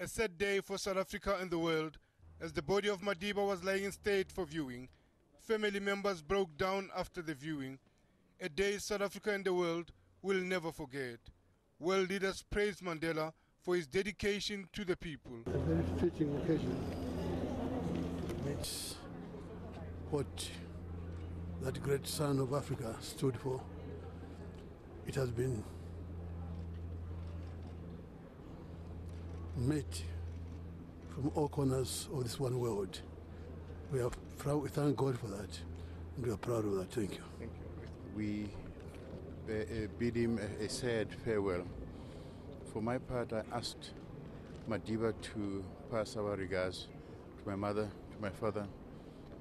A sad day for South Africa and the world. As the body of Madiba was lying in state for viewing, family members broke down after the viewing. A day South Africa and the world will never forget. World leaders praised Mandela for his dedication to the people. A very fitting occasion. It's what that great son of Africa stood for. It has been met from all corners of this one world. We are proud. We thank God for that, and we are proud of that. Thank you. Thank you. We bid him a sad farewell. For my part, I asked Madiba to pass our regards to my mother, to my father,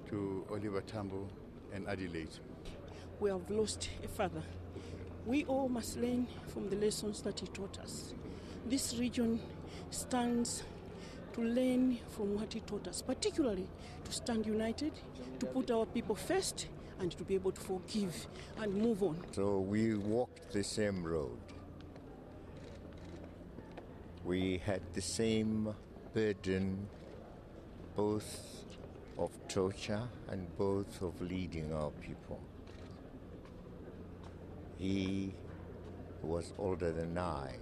to Oliver Tambo and Adelaide. We have lost a father. We all must learn from the lessons that he taught us. This region stands to learn from what he taught us, particularly to stand united, to put our people first, and to be able to forgive and move on. So we walked the same road. We had the same burden, both of torture and both of leading our people. He was older than I,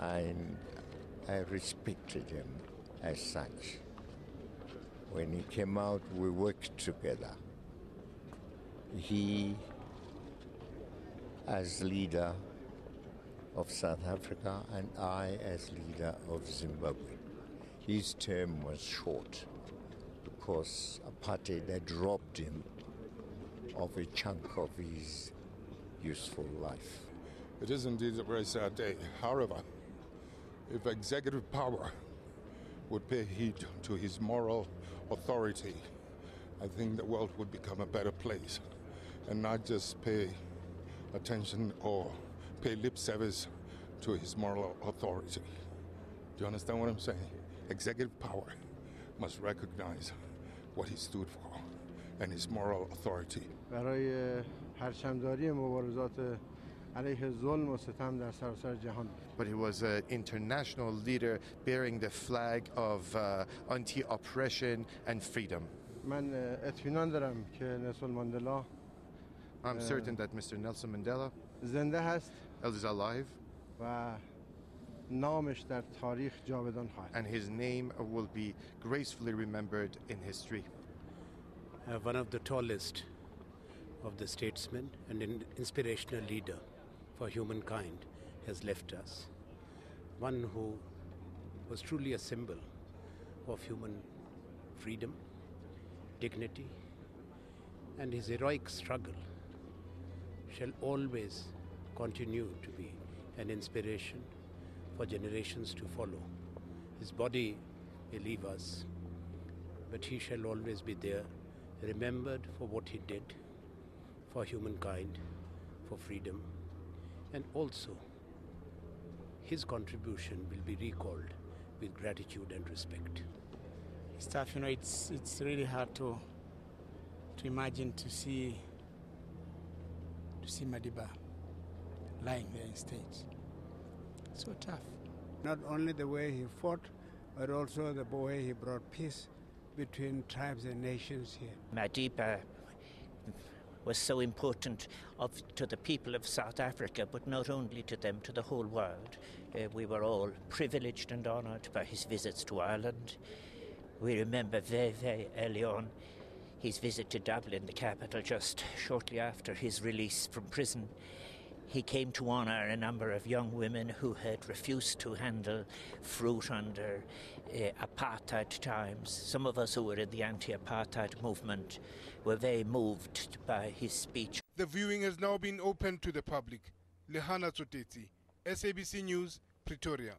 and I respected him as such. When he came out, we worked together. He, as leader of South Africa, and I as leader of Zimbabwe. His term was short because apartheid had robbed him of a chunk of his useful life. It is indeed a very sad day. However, if executive power would pay heed to his moral authority, I think the world would become a better place and not just pay attention or pay lip service to his moral authority. Do you understand what I'm saying? Executive power must recognize what he stood for and his moral authority. برای پرچمداری مبارزات علیه ظلم و ستم در سراسر جهان. But he was an international leader bearing the flag of anti-oppression and freedom. من اطمینان دارم که نلسون ماندلا I'm certain that Mr. Nelson Mandela زنده هست is alive و نامش در تاریخ جاودان خواهد. and his name will be gracefully remembered in history. One of the tallest of the statesmen and an inspirational leader for humankind has left us. One who was truly a symbol of human freedom, dignity, and his heroic struggle shall always continue to be an inspiration for generations to follow. His body may leave us, but he shall always be there, remembered for what he did for humankind, for freedom, and also his contribution will be recalled with gratitude and respect. Stuff, it's really hard to imagine to see Madiba lying there in state. So tough. Not only the way he fought, but also the way he brought peace between tribes and nations here. Madiba was so important to the people of South Africa, but not only to them, to the whole world. We were all privileged and honoured by his visits to Ireland. We remember very, very early on his visit to Dublin, the capital, just shortly after his release from prison. He came to honour a number of young women who had refused to handle fruit under apartheid times. Some of us who were in the anti-apartheid movement were very moved by his speech. The viewing has now been opened to the public. Lehana Tsoteti, SABC News, Pretoria.